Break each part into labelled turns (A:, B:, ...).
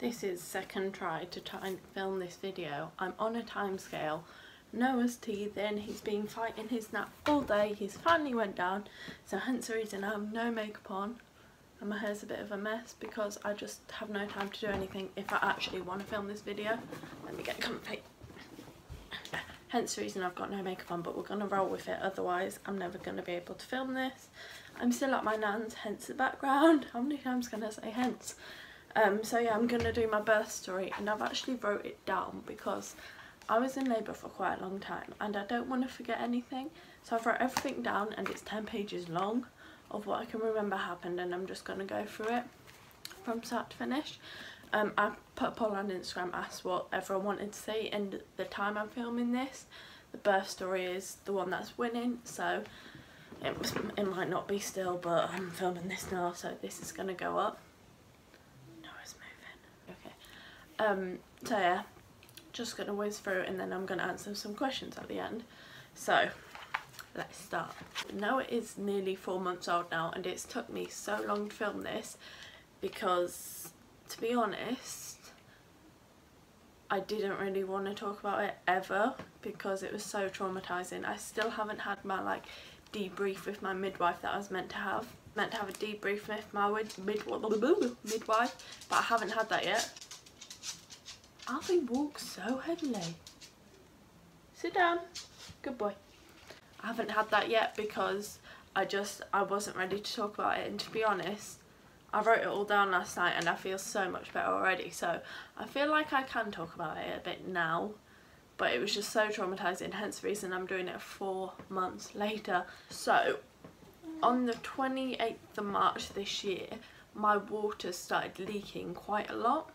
A: This is second try to try and film this video. I'm on a time scale. Noah's teething, he's been fighting his nap all day, he's finally went down, so hence the reason I have no makeup on and my hair's a bit of a mess because I just have no time to do anything if I actually want to film this video. Let me get comfy. Hence the reason I've got no makeup on, but we're going to roll with it, otherwise I'm never going to be able to film this. I'm still at my nan's, hence the background. How many times can I say hence? So yeah, I'm going to do my birth story, and I've actually wrote it down because I was in labour for quite a long time and I don't want to forget anything. So I've wrote everything down and it's 10 pages long of what I can remember happened, and I'm just going to go through it from start to finish. I put a poll on Instagram, asked what everyone wanted to see, and the time I'm filming this, the birth story is the one that's winning, so it might not be still, but I'm filming this now, so this is going to go up. Noah's moving. Okay. So yeah, just going to whiz through and then I'm going to answer some questions at the end. So let's start. Noah is nearly 4 months old now, and it's took me so long to film this because, to be honest, I didn't really want to talk about it ever because it was so traumatizing. I still haven't had my debrief with my midwife that I was meant to have. Meant to have a debrief with my midwife, but I haven't had that yet. Alfie walks so heavily. Sit down. Good boy. I haven't had that yet because I wasn't ready to talk about it, and to be honest, I wrote it all down last night and I feel so much better already, so I feel like I can talk about it a bit now, but it was just so traumatizing, hence the reason I'm doing it 4 months later. So on the 28th of March this year, my water started leaking quite a lot.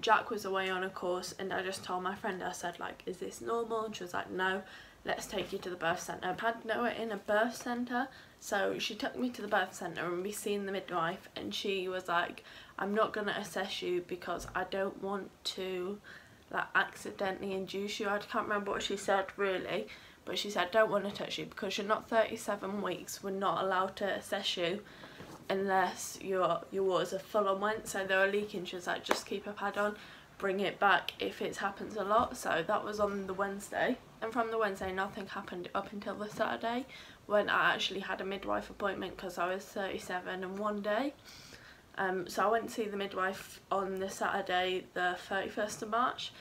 A: Jack was away on a course and I just told my friend, I said is this normal? And she was like, no, let's take you to the birth centre. I had Noah in a birth centre, so she took me to the birth centre and we seen the midwife, and she was like, I'm not going to assess you because I don't want to accidentally induce you. I can't remember what she said really, but she said don't want to touch you because you're not 37 weeks, we're not allowed to assess you unless your waters are full and went, so they were leaking. She was like, just keep a pad on, bring it back if it happens a lot. So that was on the Wednesday, and from the Wednesday nothing happened up until the Saturday when I actually had a midwife appointment because I was 37 and 1 day. So I went to see the midwife on the Saturday the 31st of March,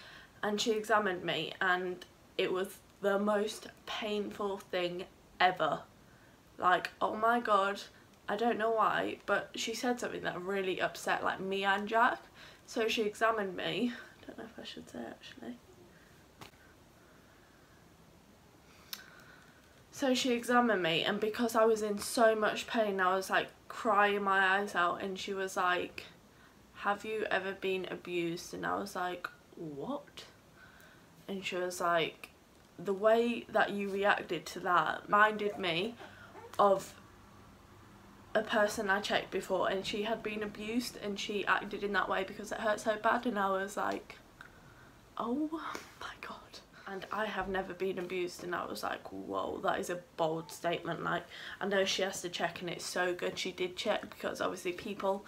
A: and she examined me, and it was the most painful thing ever. Oh my god, I don't know why, but she said something that really upset me and Jack. So she examined me. I don't know if I should say actually. So she examined me, and because I was in so much pain, I was crying my eyes out, and she was like, have you ever been abused? And I was like, what? And she was like, the way that you reacted to that reminded me of a person I checked before, and she had been abused and she acted in that way because it hurt so bad. And I was like, oh my god. And I have never been abused, and I was like, whoa, that is a bold statement. I know she has to check, and it's so good she did check because obviously people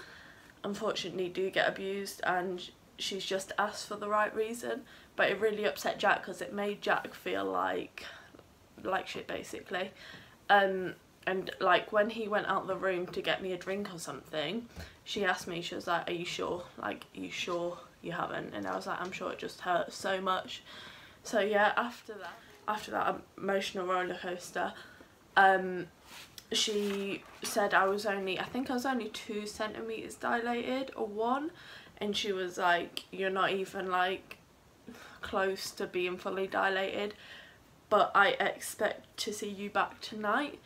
A: unfortunately do get abused, and she's just asked for the right reason. But it really upset Jack because it made Jack feel like shit basically. And when he went out the room to get me a drink or something, she asked me, she was like, are you sure? Are you sure you haven't? And I was like, I'm sure, it just hurts so much. So yeah, after that emotional roller coaster, she said I think I was only 2 centimeters dilated or 1, and she was like, you're not even close to being fully dilated, but I expect to see you back tonight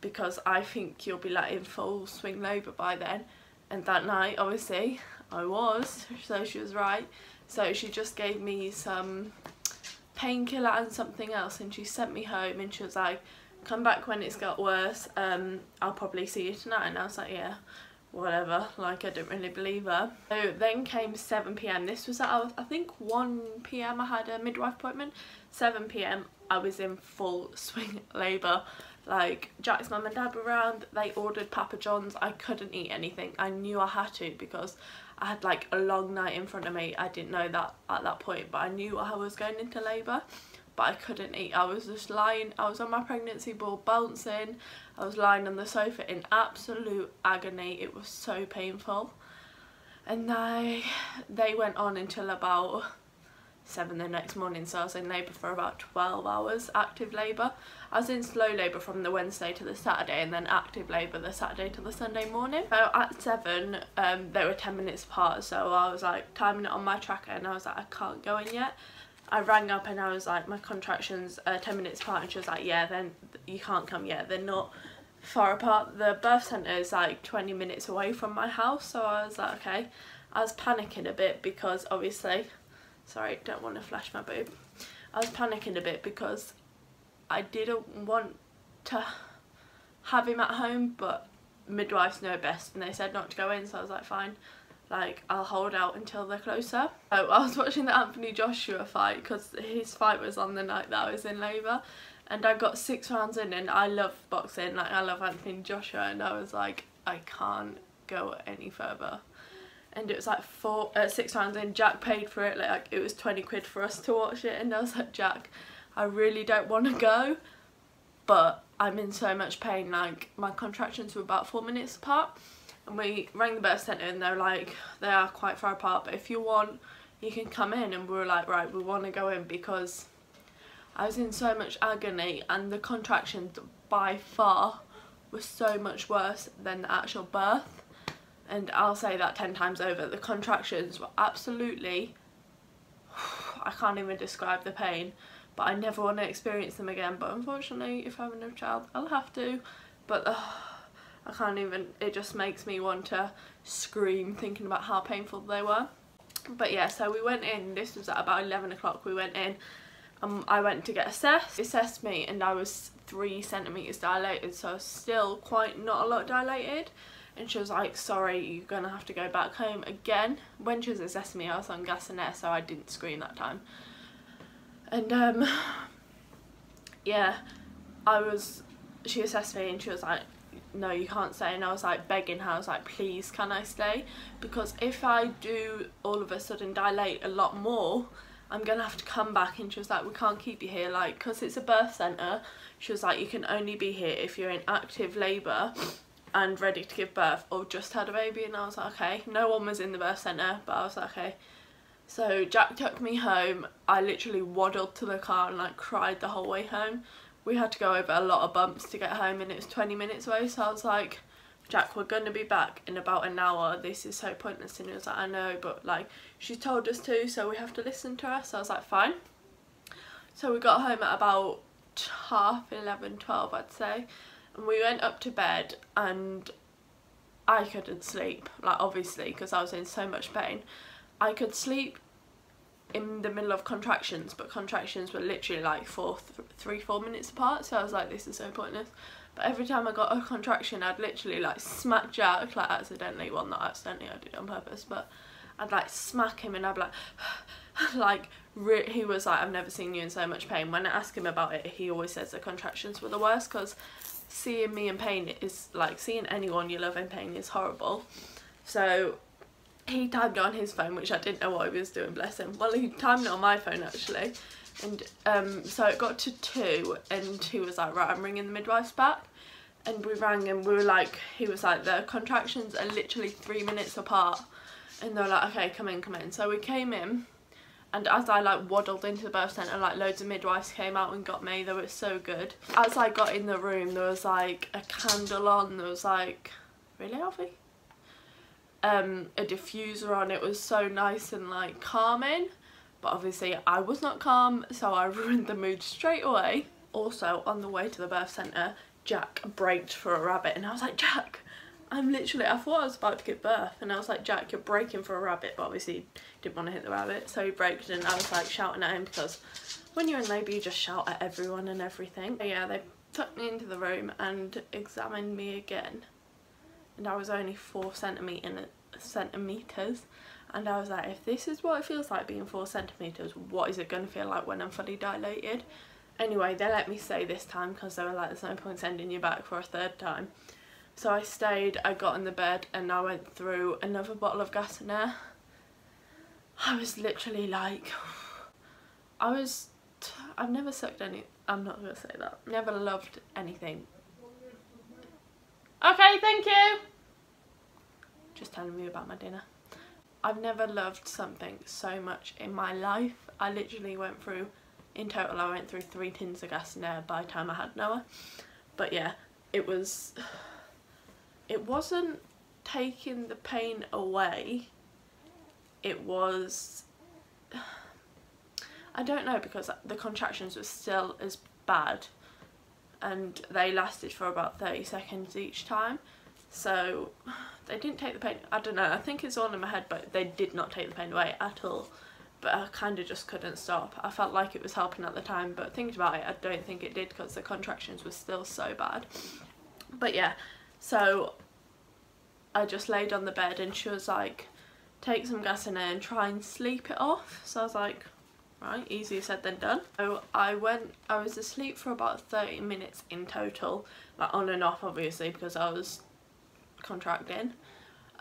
A: because I think you'll be in full swing labour by then. And that night obviously I was, so she was right. So she just gave me some painkiller and something else, and she sent me home, and she was like, come back when it's got worse, I'll probably see you tonight. And I was like, yeah, whatever, I didn't really believe her. So then came 7 PM. This was at, I think 1 PM I had a midwife appointment. 7 PM I was in full swing labour. Jack's mum and dad were around, they ordered Papa John's. I couldn't eat anything. I knew I had to because I had like a long night in front of me. I didn't know that at that point, but I knew I was going into labour, but I couldn't eat. I was just lying, I was on my pregnancy ball bouncing, I was lying on the sofa in absolute agony. It was so painful. And they went on until about 7 the next morning, so I was in labour for about 12 hours, active labour. I was in slow labour from the Wednesday to the Saturday, and then active labour the Saturday to the Sunday morning. So at 7, they were 10 minutes apart, so I was like timing it on my tracker, and I was like, I can't go in yet. I rang up and I was like, my contractions are 10 minutes apart, and she was like, yeah, then you can't come yet, they're not far apart. The birth centre is like 20 minutes away from my house, so I was like, okay. I was panicking a bit because obviously, sorry, don't want to flash my boob. I was panicking a bit because I didn't want to have him at home, but midwives know best and they said not to go in, so I was like, fine, like I'll hold out until they're closer. So I was watching the Anthony Joshua fight because his fight was on the night that I was in labour, and I got 6 rounds in, and I love boxing, like I love Anthony Joshua, and I was like, I can't go any further. And it was like 6 rounds in. Jack paid for it, like it was 20 quid for us to watch it, and I was like, Jack, I really don't want to go, but I'm in so much pain. Like my contractions were about 4 minutes apart, and we rang the birth centre and they're like, they are quite far apart, but if you want you can come in. And we were like, right, we want to go in because I was in so much agony, and the contractions by far were so much worse than the actual birth. And I'll say that 10 times over. The contractions were absolutely, I can't even describe the pain, but I never want to experience them again. But unfortunately, if I have another child, I'll have to. But I can't even, it just makes me want to scream thinking about how painful they were. But yeah, so we went in, this was at about 11 o'clock, we went in. I went to get assessed. They assessed me and I was 3 centimetres dilated, so I was still quite not a lot dilated. And she was like, sorry, you're gonna have to go back home again. When she was assessing me, I was on gas and air, so I didn't scream that time. And yeah, she assessed me and she was like, no, you can't stay. And I was like begging her, I was like, please, can I stay? Because if I do all of a sudden dilate a lot more, I'm gonna have to come back. And she was like, we can't keep you here, like, because it's a birth centre. She was like, you can only be here if you're in active labour and ready to give birth or just had a baby. And I was like, okay. No one was in the birth centre, but I was like, okay. So Jack took me home. I literally waddled to the car and like cried the whole way home. We had to go over a lot of bumps to get home, and it was 20 minutes away, so I was like, Jack, we're gonna be back in about an hour, this is so pointless. And he was like, I know, but like she told us to, so we have to listen to her. So I was like, fine. So we got home at about 11:30, 12 I'd say. And we went up to bed and I couldn't sleep, like obviously because I was in so much pain. I could sleep in the middle of contractions, but contractions were literally like 3-4 minutes apart, so I was like, this is so pointless. But every time I got a contraction, I'd literally like smack Jack, like accidentally, well not accidentally, I did it on purpose, but I'd like smack him and I'd be like, he was like, I've never seen you in so much pain. When I ask him about it, he always says the contractions were the worst, because seeing me in pain is like, seeing anyone you love in pain is horrible. So he timed it on his phone, which I didn't know what he was doing, bless him. Well, he timed it on my phone actually. And so it got to 2 and he was like, right, I'm ringing the midwives back. And we rang and we were like, he was like, the contractions are literally 3 minutes apart. And they were like, okay, come in, come in. So we came in, and as I like waddled into the birth centre, like loads of midwives came out and got me. They were so good. As I got in the room, there was like a candle on, there was like, really, Alfie? A diffuser on. It was so nice and like calming, but obviously I was not calm, so I ruined the mood straight away. Also, on the way to the birth centre, Jack braked for a rabbit, and I was like, Jack, I thought I was about to give birth, and I was like, Jack, you're braking for a rabbit, but obviously he didn't want to hit the rabbit, so he braked, and I was like shouting at him, because when you're in labour you just shout at everyone and everything. But yeah, they took me into the room and examined me again, and I was only 4 centimetres, and I was like, if this is what it feels like being 4 centimetres, what is it going to feel like when I'm fully dilated? Anyway, they let me stay this time because they were like, there's no point sending you back for a 3rd time. So I stayed, I got in the bed and I went through another bottle of gas and air. I was literally like, I've never sucked any, I'm not going to say that, never loved anything. Okay, thank you! Just telling me about my dinner. I've never loved something so much in my life. I literally went through, in total I went through 3 tins of gas and air by the time I had Noah. But yeah, it wasn't taking the pain away, it was, I don't know, because the contractions were still as bad and they lasted for about 30 seconds each time, so they didn't take the pain, I don't know, I think it's all in my head, but they did not take the pain away at all. But I kind of just couldn't stop. I felt like it was helping at the time, but thinking about it, I don't think it did because the contractions were still so bad. But yeah, so I just laid on the bed and she was like, take some gas in there and try and sleep it off. So I was like, right, easier said than done. So I was asleep for about 30 minutes in total, like on and off obviously because I was contracting.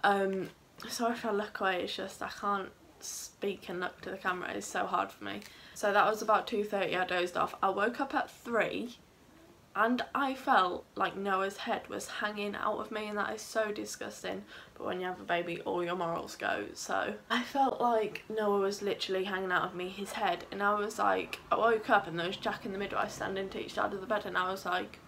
A: So if I look away, it's just I can't speak and look to the camera, it's so hard for me. So that was about 2:30, I dozed off. I woke up at 3 and I felt like Noah's head was hanging out of me, and that is so disgusting, but when you have a baby all your morals go. So I felt like Noah was literally hanging out of me, his head, and I was like, I woke up and there was Jack and the midwife standing to each side of the bed, and I was like,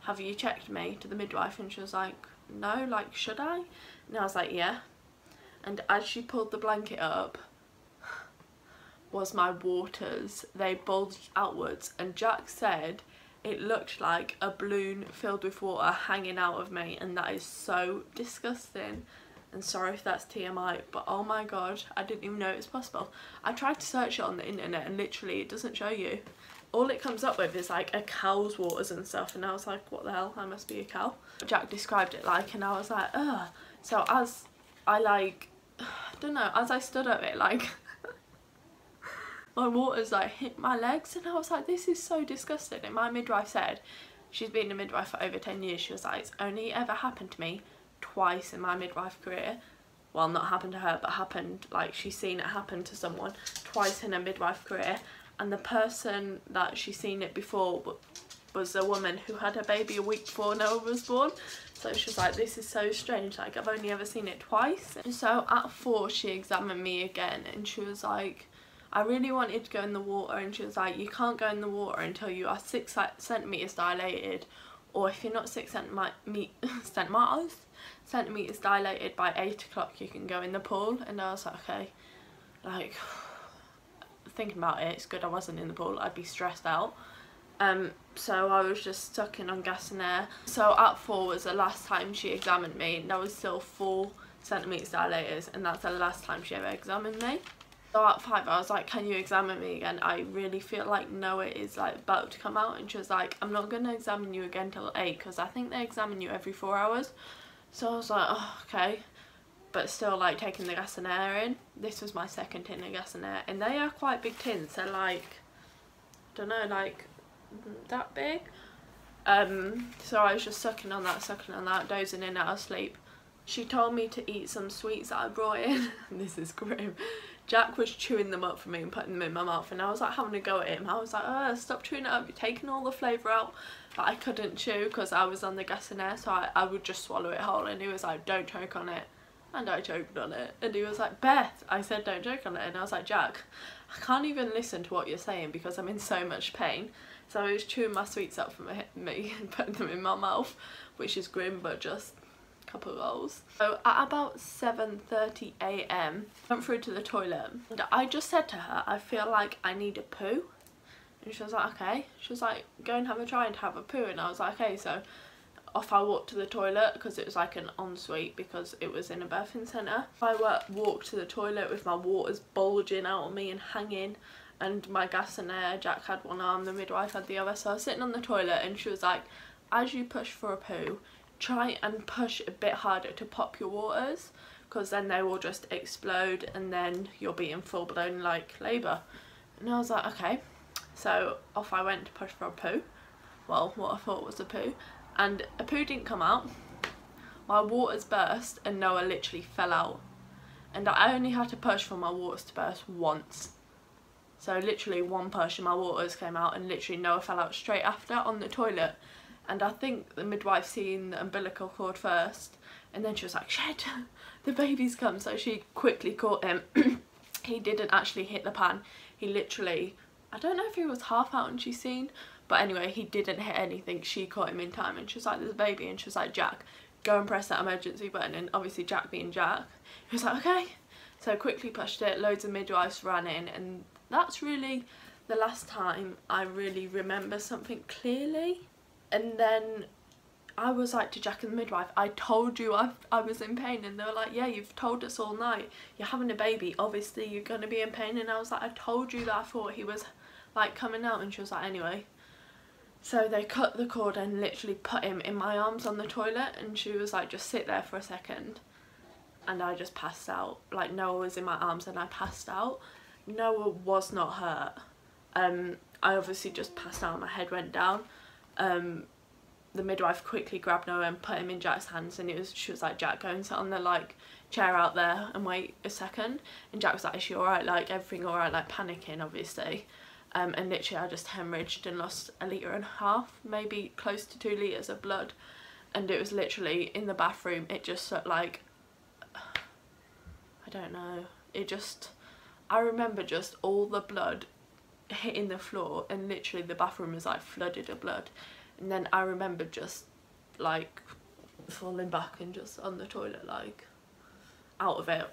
A: have you checked me, to the midwife? And she was like, no, like, should I? And I was like, yeah. And as she pulled the blanket up was my waters. They bulged outwards, and Jack said it looked like a balloon filled with water hanging out of me, and that is so disgusting. And sorry if that's TMI, but oh my god, I didn't even know it was possible. I tried to search it on the internet and literally it doesn't show you. All it comes up with is like a cow's waters and stuff, and I was like, what the hell, I must be a cow. Jack described it like, and I was like, ugh. So as I like, I don't know, as I stood up it, like my waters like hit my legs, and I was like, this is so disgusting. And my midwife said, she's been a midwife for over 10 years, she was like, it's only ever happened to me twice in my midwife career. Well, not happened to her, but happened, like she's seen it happen to someone twice in her midwife career. And the person that she's seen it before was a woman who had her baby a week before Noah was born. So she was like, this is so strange, like I've only ever seen it twice. And so at 4 she examined me again, and she was like, I really wanted to go in the water, and she was like, you can't go in the water until you are 6 centimetres dilated, or if you're not 6 centimetres dilated by 8 o'clock you can go in the pool. And I was like, okay, like thinking about it, it's good I wasn't in the pool, I'd be stressed out. So I was just stuck in on gas and air. So at 4 was the last time she examined me, and I was still 4 centimetres dilated, and that's the last time she ever examined me. So at 5 I was like, can you examine me again? I really feel like Noah is like about to come out. And she was like, I'm not going to examine you again till 8 because I think they examine you every 4 hours. So I was like, oh, okay. But still like taking the gas and air in. This was my second tin of gas and air, and they are quite big tins. They're like, I don't know, like that big. So I was just sucking on that, dozing in out of sleep. She told me to eat some sweets that I brought in. This is grim. Jack was chewing them up for me and putting them in my mouth, and I was like having a go at him. I was like, oh, stop chewing it up, you're taking all the flavour out. But I couldn't chew because I was on the gas and air, so I would just swallow it whole. And he was like, don't choke on it. And I choked on it. And he was like, Beth, I said don't choke on it. And I was like, Jack, I can't even listen to what you're saying because I'm in so much pain. So I was chewing my sweets up for me and putting them in my mouth, which is grim, but just a couple of rolls. So at about 7:30 AM, I went through to the toilet, and I just said to her, I feel like I need a poo. And she was like, okay. She was like, go and have a try and have a poo. And I was like, okay. So off I walked to the toilet because it was like an ensuite because it was in a birthing centre. I walked to the toilet with my waters bulging out of me and hanging, and my gas and air. Jack had one arm, the midwife had the other. So I was sitting on the toilet, and she was like, as you push for a poo, try and push a bit harder to pop your waters, because then they will just explode and then you'll be in full blown like labour. And I was like, okay. So off I went to push for a poo, well, what I thought was a poo, and a poo didn't come out. my waters burst and Noah literally fell out. And I only had to push for my waters to burst once. So literally one push and my waters came out, and literally Noah fell out straight after on the toilet. And I think the midwife seen the umbilical cord first, and then she was like, shit, the baby's come. So she quickly caught him. He didn't actually hit the pan. He literally, I don't know if he was half out and she seen, but anyway, he didn't hit anything. She caught him in time, and she was like, there's a baby. And she was like, Jack, go and press that emergency button. And obviously Jack being Jack, he was like, okay. So quickly pushed it, loads of midwives ran in, and that's really the last time I really remember something clearly. And then I was like to Jack and the midwife, I told you I was in pain. And they were like, yeah, you've told us all night, you're having a baby, obviously you're going to be in pain. And I was like, I told you that I thought he was like coming out. And she was like, anyway. So they cut the cord and literally put him in my arms on the toilet, and she was like, just sit there for a second. And I just passed out. Like, Noah was in my arms and I passed out. Noah was not hurt. I obviously just passed out, my head went down. The midwife quickly grabbed Noah and put him in Jack's hands, and she was like, Jack, go and sit on the like chair out there and wait a second. And Jack was like, is she alright, like everything alright, like panicking obviously. And literally I just hemorrhaged and lost 1.5 litres, maybe close to 2 litres of blood. And it was literally in the bathroom, it just like, I don't know, it just, I remember just all the blood hitting the floor, and literally the bathroom was like flooded of blood. And then I remember just like falling back and just on the toilet, like out of it.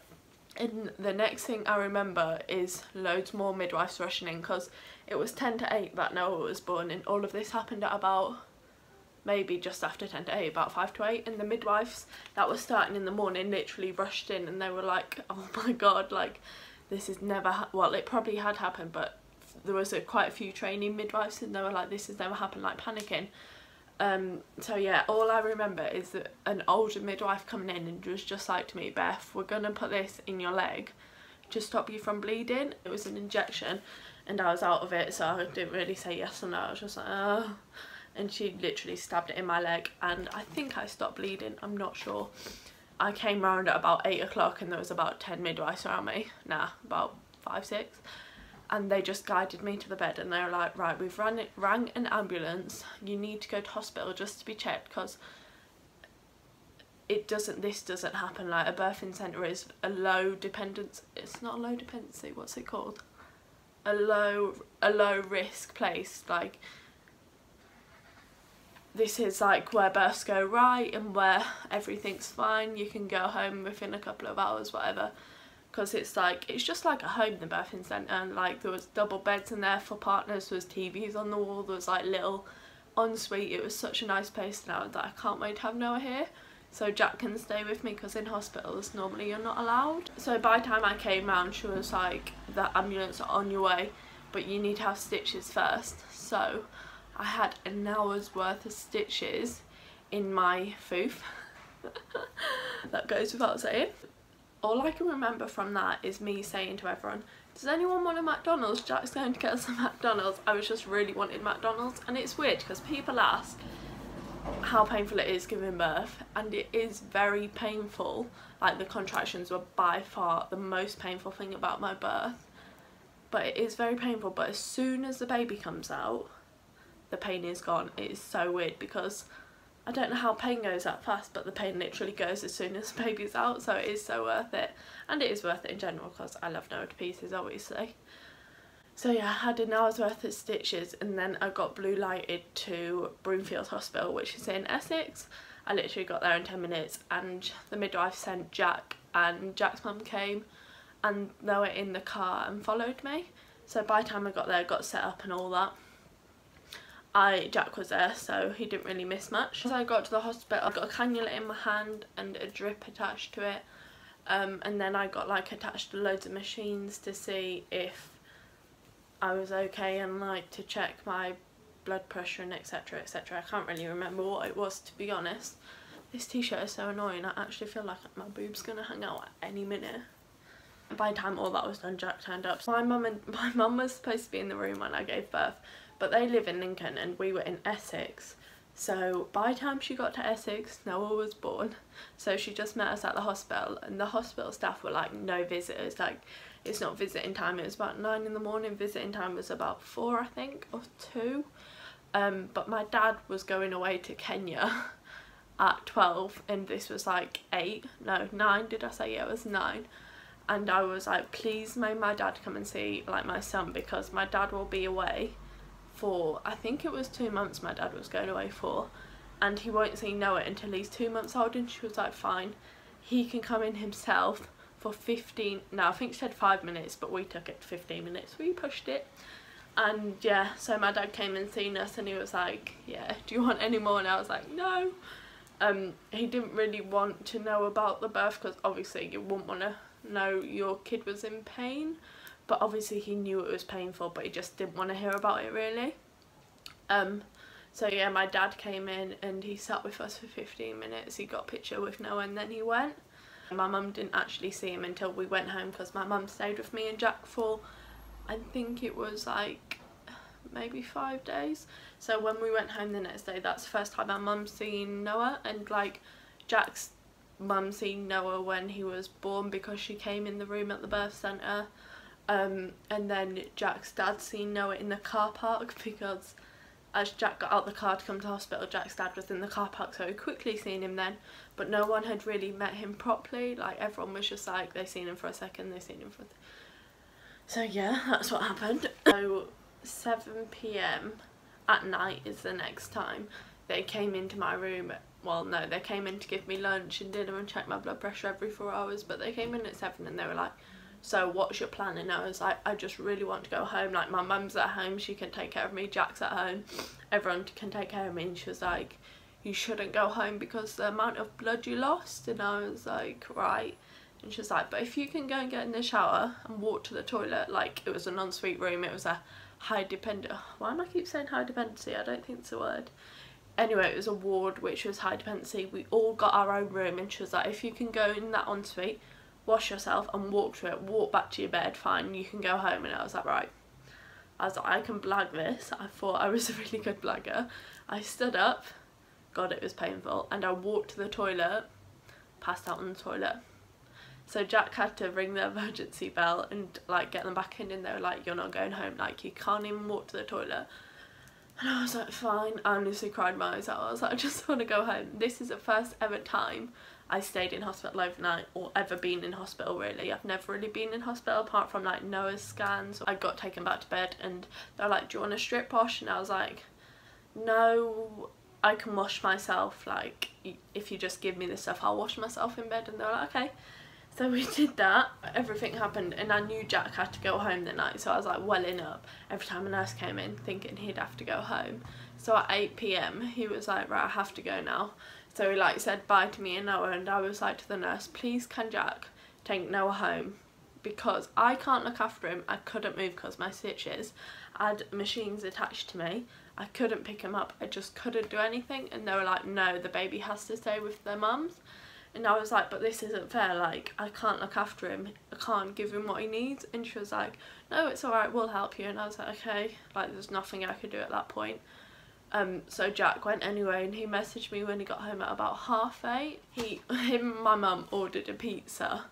A: And the next thing I remember is loads more midwives rushing in, because it was 10 to 8 that Noah was born, and all of this happened at about maybe just after 10 to 8, about 5 to 8. And the midwives that were starting in the morning literally rushed in, and they were like, oh my god, like this has never well, it probably had happened, but there was quite a few training midwives, and they were like, this has never happened, like panicking. So yeah, all I remember is that an older midwife coming in and was just like to me, Beth, we're gonna put this in your leg to stop you from bleeding. It was an injection, and I was out of it, so I didn't really say yes or no. I was just like, oh. And she literally stabbed it in my leg, and I think I stopped bleeding, I'm not sure. I came round at about 8 o'clock, and there was about 10 midwives around me. Nah, about 5, 6. And they just guided me to the bed, and they were like, right, we've rang an ambulance, you need to go to hospital just to be checked, because this doesn't happen. Like, a birthing centre is a low dependence, it's not a low dependency, what's it called, a low risk place. Like, this is like where births go right and where everything's fine, you can go home within a couple of hours, whatever. Because it's just like a home, the birthing centre, and like there was double beds in there for partners, there was TVs on the wall, there was like little ensuite. It was such a nice place, and I was like, I can't wait to have Noah here so Jack can stay with me, because in hospitals normally you're not allowed. So by the time I came round, she was like, the ambulance are on your way, but you need to have stitches first. So I had an hour's worth of stitches in my foof. That goes without saying. All I can remember from that is me saying to everyone, does anyone want a McDonald's? Jack's going to get us a McDonald's. I was just really wanting McDonald's. And it's weird because people ask how painful it is giving birth, and it is very painful. Like, the contractions were by far the most painful thing about my birth. But it is very painful, but as soon as the baby comes out, the pain is gone. It is so weird, because I don't know how pain goes that fast, but the pain literally goes as soon as the baby's out, so it is so worth it. And it is worth it in general, because I love Noah to pieces, obviously. So yeah, I had an hour's worth of stitches, and then I got blue lighted to Broomfield Hospital, which is in Essex. I literally got there in 10 minutes, and the midwife sent Jack, and Jack's mum came, and they were in the car and followed me. So by the time I got there, I got set up and all that. Jack was there, so he didn't really miss much. So I got to the hospital, I got a cannula in my hand and a drip attached to it, and then I got like attached to loads of machines to see if I was okay, and like to check my blood pressure and etc, etc. I can't really remember what it was, to be honest. This t-shirt is so annoying, I actually feel like my boob's gonna hang out at any minute. By the time all that was done, Jack turned up. My mum was supposed to be in the room when I gave birth, but they live in Lincoln and we were in Essex, So by the time she got to Essex, Noah was born. So she just met us at the hospital, and the hospital staff were like, no visitors, like it's not visiting time. It was about 9 in the morning, visiting time was about 4 I think, or 2. But my dad was going away to Kenya at 12, and this was like 9, did I say? Yeah, it was 9. And I was like, please may my dad come and see like my son, because my dad will be away for, I think it was 2 months my dad was going away for, and he won't see Noah until he's 2 months old. And she was like, fine, he can come in himself for 15, no I think she said 5 minutes, but we took it to 15 minutes, we pushed it. And yeah, so my dad came and seen us, and he was like, yeah, do you want any more? And I was like, no. He didn't really want to know about the birth, because obviously you wouldn't want to know your kid was in pain, but obviously he knew it was painful, but he just didn't want to hear about it really. So yeah, my dad came in and he sat with us for 15 minutes, he got a picture with Noah, and then he went. My mum didn't actually see him until we went home, because my mum stayed with me and Jack for, I think it was like maybe 5 days. So when we went home the next day, that's the first time my mum seen Noah, and like Jack's mum seen Noah when he was born, because she came in the room at the birth centre. And then Jack's dad seen Noah in the car park, because as Jack got out the car to come to hospital, Jack's dad was in the car park, so he quickly seen him then, but no one had really met him properly. Like everyone was just like, they seen him for a second, they seen him for so yeah, that's what happened. So 7 PM at night is the next time they came into my room. Well no, they came in to give me lunch and dinner and check my blood pressure every 4 hours, but they came in at 7 and they were like, so what's your plan? And I was like, I just really want to go home, like my mum's at home, she can take care of me, Jack's at home, everyone can take care of me. And she was like, you shouldn't go home because the amount of blood you lost. And I was like, right. And she was like, but if you can go and get in the shower and walk to the toilet, like it was an ensuite room, it was a high dependent, why am I keep saying high dependency? I don't think it's a word. Anyway, it was a ward which was high dependency, we all got our own room, and she was like, if you can go in that ensuite, wash yourself and walk to it, walk back to your bed, fine, you can go home. And I was like, right. I was like, I can blag this. I thought I was a really good blagger. I stood up, God it was painful, and I walked to the toilet, passed out on the toilet. So Jack had to ring the emergency bell and like get them back in, and they were like, you're not going home, like you can't even walk to the toilet. And I was like, fine. I honestly cried my eyes out. I was like, I just want to go home. This is the first ever time I stayed in hospital overnight, or ever been in hospital really. I've never really been in hospital apart from like Noah's scans. I got taken back to bed and they were like, do you want a strip wash? And I was like, no, I can wash myself, like if you just give me this stuff I'll wash myself in bed. And they were like, okay. So we did that, everything happened, and I knew Jack had to go home the night, so I was like welling up every time a nurse came in thinking he'd have to go home. So at 8 PM he was like, right, I have to go now. So he like said bye to me and Noah, and I was like to the nurse, please can Jack take Noah home, because I can't look after him. I couldn't move because my stitches, I had machines attached to me, I couldn't pick him up, I just couldn't do anything. And they were like, no, the baby has to stay with their mums. And I was like, but this isn't fair, like I can't look after him, I can't give him what he needs. And she was like, no, it's alright, we'll help you. And I was like, okay, like there's nothing I could do at that point. So Jack went anyway, and he messaged me when he got home at about 8:30. Him and my mum ordered a pizza,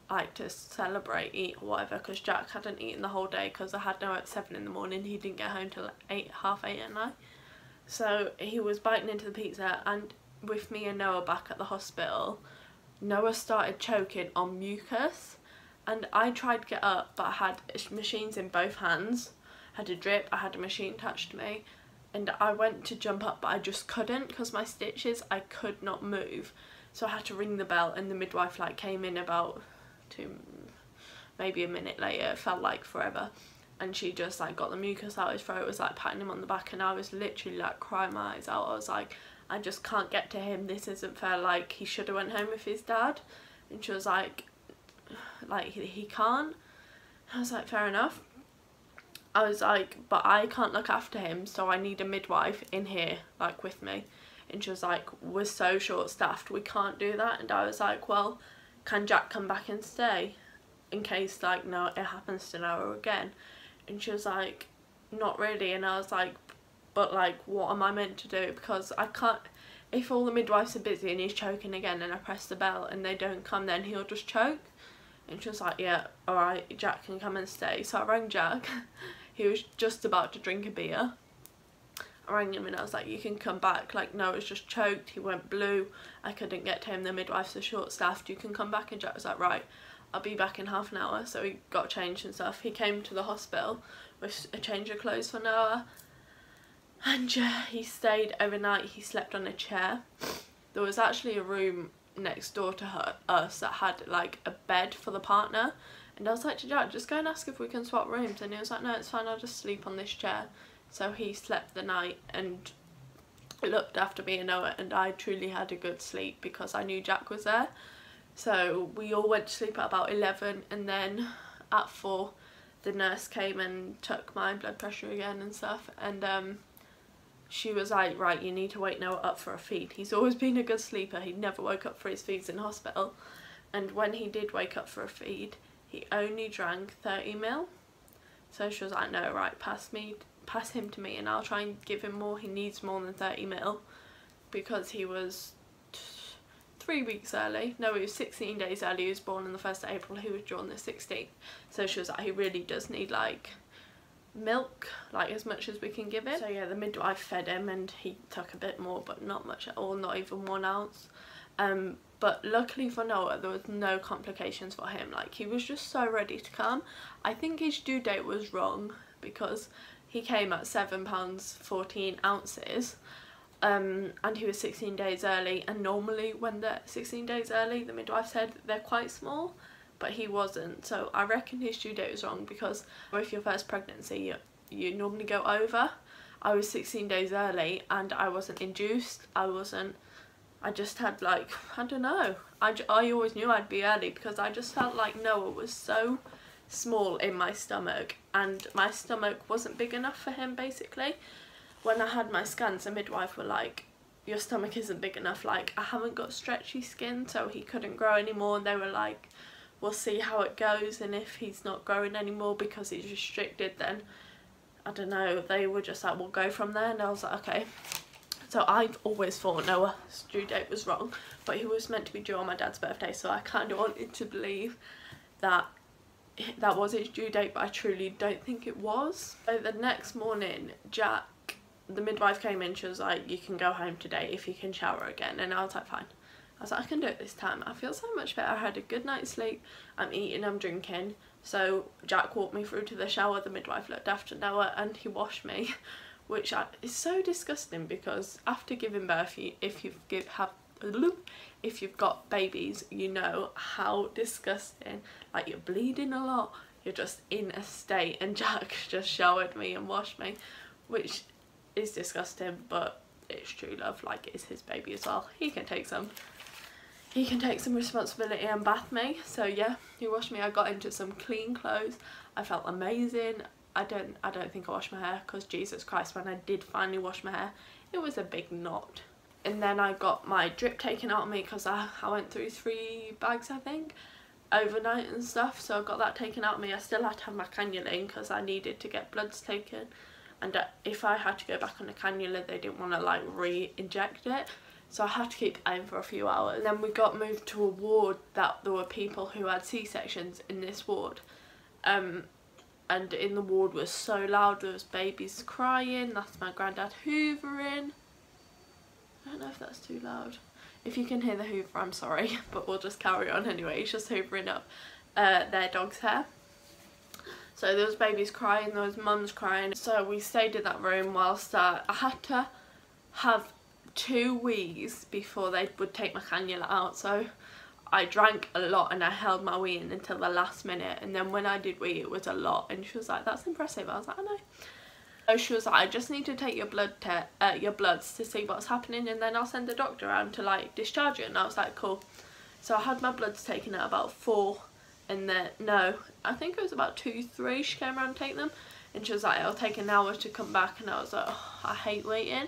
A: like to celebrate, eat or whatever, because Jack hadn't eaten the whole day, because I had Noah at 7 in the morning, he didn't get home till 8, half 8 at night. So he was biting into the pizza, and with me and Noah back at the hospital, Noah started choking on mucus, and I tried to get up, but I had machines in both hands, had a drip, I had a machine attached to me, and I went to jump up, but I just couldn't because my stitches, I could not move. So I had to ring the bell, and the midwife like came in about maybe a minute later, it felt like forever, and she just like got the mucus out his throat, was like patting him on the back, and I was literally like crying my eyes out. I was like, I just can't get to him, this isn't fair, like he should have went home with his dad. And she was like he can't. I was like, fair enough. I was like, but I can't look after him, so I need a midwife in here like with me. And she was like, we're so short staffed, we can't do that. And I was like, well, can Jack come back and stay in case like no, it happens to Noah again? And she was like, not really. And I was like, but like what am I meant to do, because I can't, if all the midwives are busy and he's choking again and I press the bell and they don't come, then he'll just choke. And she was like, yeah, alright, Jack can come and stay. So I rang Jack. He was just about to drink a beer. I rang him and I was like, you can come back. Like, no, it's just choked. He went blue. I couldn't get to him. The midwives are short staffed. You can come back. And Jack was like, right, I'll be back in half an hour. So he got changed and stuff. He came to the hospital with a change of clothes for Noah. And he stayed overnight. He slept on a chair. There was actually a room next door to us that had like a bed for the partner, and I was like to Jack, just go and ask if we can swap rooms, and he was like, no, it's fine, I'll just sleep on this chair. So he slept the night and looked after me and Noah, and I truly had a good sleep because I knew Jack was there. So we all went to sleep at about 11, and then at 4 the nurse came and took my blood pressure again and stuff, and she was like, right, you need to wake Noah up for a feed. He's always been a good sleeper. He never woke up for his feeds in hospital. And when he did wake up for a feed, he only drank 30 ml. So she was like, no, right, pass him to me and I'll try and give him more. He needs more than 30 ml because he was 3 weeks early. No, he was 16 days early. He was born on the 1st of April. He was drawn the 16th. So she was like, he really does need like milk, like as much as we can give him. So yeah, the midwife fed him and he took a bit more, but not much at all, not even 1 ounce. But luckily for Noah, there was no complications for him. Like, he was just so ready to come. I think his due date was wrong because he came at 7 pounds 14 ounces, and he was 16 days early, and normally when they're 16 days early, the midwife said they're quite small, but he wasn't. So I reckon his due date was wrong, because with your first pregnancy you normally go over. I was 16 days early and I wasn't induced, I just had like, I don't know, I always knew I'd be early because I just felt like Noah was so small in my stomach and my stomach wasn't big enough for him. Basically, when I had my scans, the midwife were like, your stomach isn't big enough, like I haven't got stretchy skin, so he couldn't grow anymore. And they were like, we'll see how it goes, and if he's not growing anymore because he's restricted, then I don't know, they were just like, we'll go from there. And I was like, okay. So I've always thought Noah's due date was wrong, but he was meant to be due on my dad's birthday, so I kind of wanted to believe that that was his due date, but I truly don't think it was. So the next morning, Jack, the midwife came in, she was like, you can go home today if you can shower again. And I was like, fine. I was like, I can do it this time. I feel so much better. I had a good night's sleep. I'm eating, I'm drinking. So Jack walked me through to the shower. The midwife looked after Noah and he washed me, which is so disgusting, because after giving birth, if you've got babies, you know how disgusting. Like, you're bleeding a lot. You're just in a state. And Jack just showered me and washed me, which is disgusting, but it's true love. Like, it's his baby as well. He can take some responsibility and bath me. So yeah, he washed me. I got into some clean clothes. I felt amazing. I don't think I washed my hair, because Jesus Christ, when I did finally wash my hair, it was a big knot. And then I got my drip taken out of me because I went through 3 bags, I think, overnight and stuff. So I got that taken out of me. I still had to have my cannula in because I needed to get bloods taken, and if I had to go back on the cannula, they didn't want to like re-inject it, so I had to keep it in for a few hours. And then we got moved to a ward that there were people who had C-sections in this ward, and in the ward was so loud. There was babies crying. That's my granddad hoovering. I don't know if that's too loud. If you can hear the hoover, I'm sorry, but we'll just carry on anyway. He's just hoovering up their dog's hair. So there was babies crying, there was mums crying. So we stayed in that room whilst I had to have 2 wees before they would take my cannula out. So I drank a lot and I held my wee in until the last minute, and then when I did wee, it was a lot. And she was like, that's impressive. I was like, I know. So she was like, I just need to take your bloods to see what's happening, and then I'll send the doctor around to like discharge you. And I was like, cool. So I had my bloods taken at about 4, and then no, I think it was about 2, 3 she came around to take them, and she was like, it'll take an hour to come back. And I was like, oh, I hate waiting.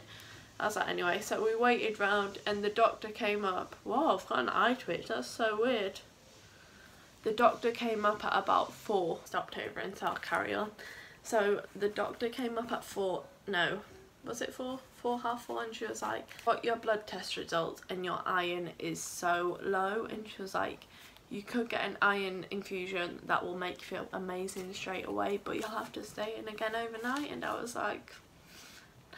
A: I was like, anyway, so we waited round and the doctor came up. Whoa, I've got an eye twitch, that's so weird. The doctor came up at about 4. Stopped over and so I'll carry on. So the doctor came up at 4, no, was it 4:30, and she was like, got your blood test results and your iron is so low, and she was like, you could get an iron infusion that will make you feel amazing straight away, but you'll have to stay in again overnight. And I was like, no.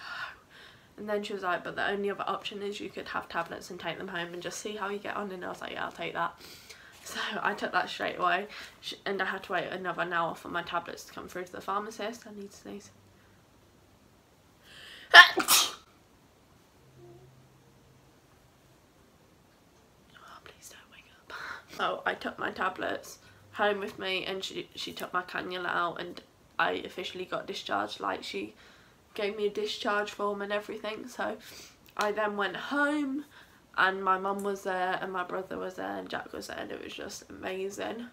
A: And then she was like, but the only other option is you could have tablets and take them home and just see how you get on. And I was like, yeah, I'll take that. So I took that straight away, and I had to wait another hour for my tablets to come through to the pharmacist. I need to sneeze. So I took my tablets home with me, and she took my cannula out, and I officially got discharged. Like, she gave me a discharge form and everything. So I then went home, and my mum was there and my brother was there and Jack was there, and it was just amazing,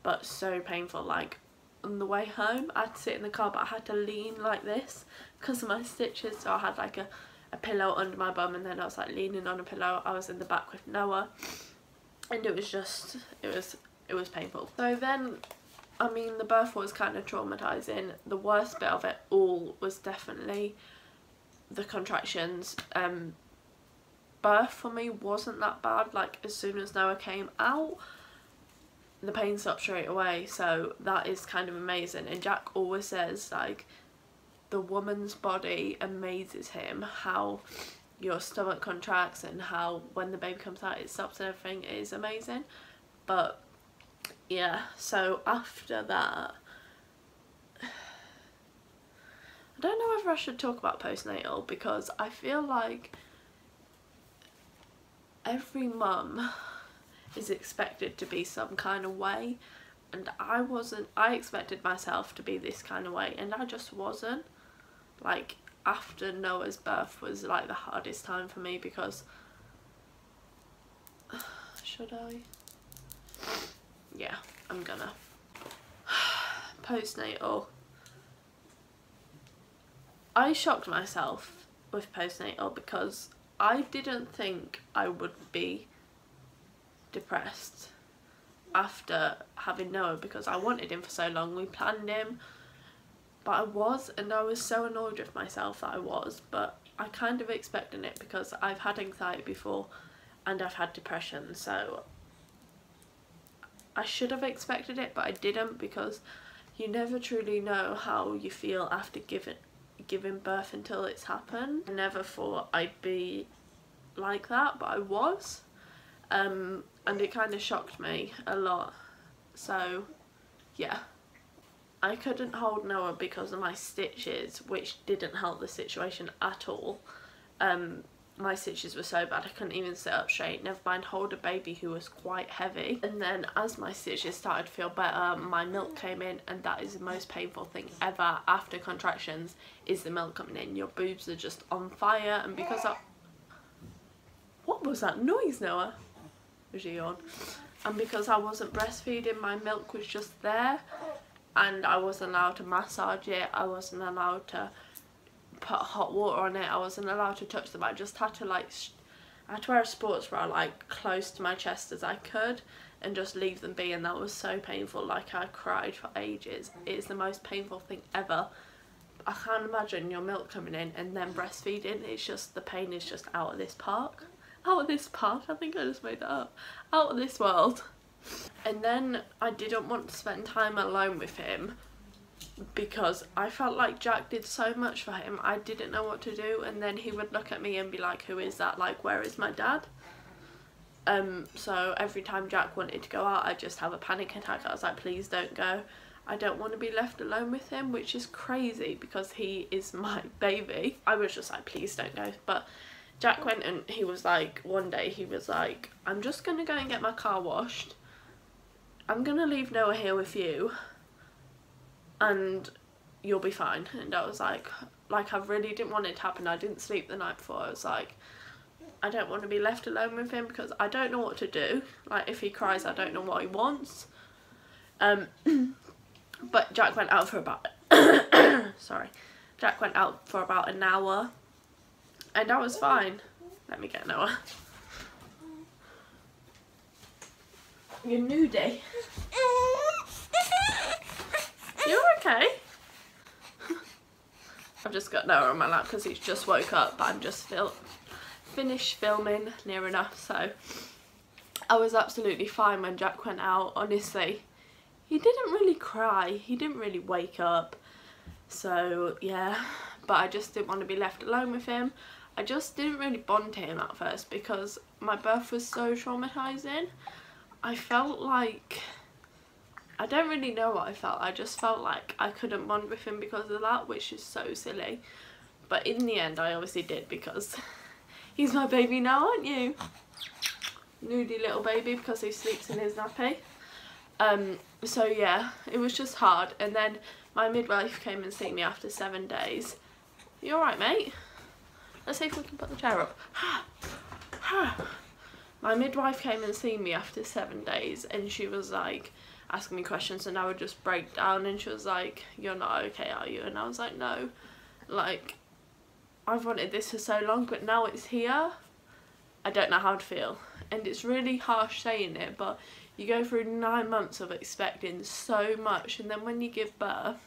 A: but so painful. Like, on the way home I had to sit in the car, but I had to lean like this because of my stitches, so I had like a pillow under my bum, and then I was like leaning on a pillow. I was in the back with Noah, and it was just, it was painful. So then, I mean, the birth was kind of traumatizing. The worst bit of it all was definitely the contractions. Birth for me wasn't that bad. Like, as soon as Noah came out, the pain stopped straight away, so that is kind of amazing. And Jack always says, like, the woman's body amazes him, how your stomach contracts and how when the baby comes out it stops and everything. It is amazing. But yeah, so after that, I don't know whether I should talk about postnatal, because I feel like every mum is expected to be some kind of way, and I wasn't. I expected myself to be this kind of way, and I just wasn't. Like, after Noah's birth was like the hardest time for me, because should I? Yeah, I'm gonna. Postnatal. I shocked myself with postnatal because I didn't think I would be depressed after having Noah, because I wanted him for so long. We planned him, but I was, and I was so annoyed with myself that I was, but I kind of expected it because I've had anxiety before and I've had depression, so I should have expected it, but I didn't, because you never truly know how you feel after giving birth until it's happened. I never thought I'd be like that, but I was, and it kind of shocked me a lot. So yeah, I couldn't hold Noah because of my stitches, which didn't help the situation at all. My stitches were so bad I couldn't even sit up straight, never mind hold a baby who was quite heavy. And then as my stitches started to feel better, my milk came in, and that is the most painful thing ever after contractions, is the milk coming in. Your boobs are just on fire, and because I... What was that noise, Noah? Was you on? And because I wasn't breastfeeding, my milk was just there, and I wasn't allowed to massage it, I wasn't allowed to put hot water on it, I wasn't allowed to touch them. I just had to like, I had to wear a sports bra like close to my chest as I could and just leave them be, and that was so painful. Like, I cried for ages. It's the most painful thing ever. I can't imagine your milk coming in and then breastfeeding. It's just, the pain is just out of this park. Out of this park? I think I just made that up. Out of this world. And then I didn't want to spend time alone with him because I felt like Jack did so much for him. I didn't know what to do, and then he would look at me and be like, who is that? Like, where is my dad? So every time Jack wanted to go out, I'd just have a panic attack. I was like, please don't go. I don't want to be left alone with him, which is crazy because he is my baby. I was just like, please don't go. But Jack went, and he was like, one day he was like, I'm just going to go and get my car washed. I'm going to leave Noah here with you and you'll be fine. And I was like I really didn't want it to happen. I didn't sleep the night before. I was like, I don't want to be left alone with him because I don't know what to do. Like, if he cries, I don't know what he wants. But Jack went out for about sorry. Jack went out for about an hour and I was fine. Let me get Noah. You're nudie. You're okay. I've just got Noah on my lap because he's just woke up, but I'm just finished filming near enough. So I was absolutely fine when Jack went out. Honestly, he didn't really cry, he didn't really wake up, so yeah, but I just didn't want to be left alone with him. I just didn't really bond to him at first because my birth was so traumatizing. I felt like, I don't really know what I felt, I just felt like I couldn't bond with him because of that, which is so silly. But in the end I obviously did, because he's my baby now, aren't you? Moody little baby, because he sleeps in his nappy. So yeah, it was just hard. And then my midwife came and see me after 7 days. You alright, mate? Let's see if we can put the chair up. My midwife came and see me after 7 days, and she was like asking me questions, and I would just break down, and she was like, "You're not okay, are you?" And I was like, "No, like, I've wanted this for so long, but now it's here, I don't know how to feel." And it's really harsh saying it, but you go through 9 months of expecting so much, and then when you give birth,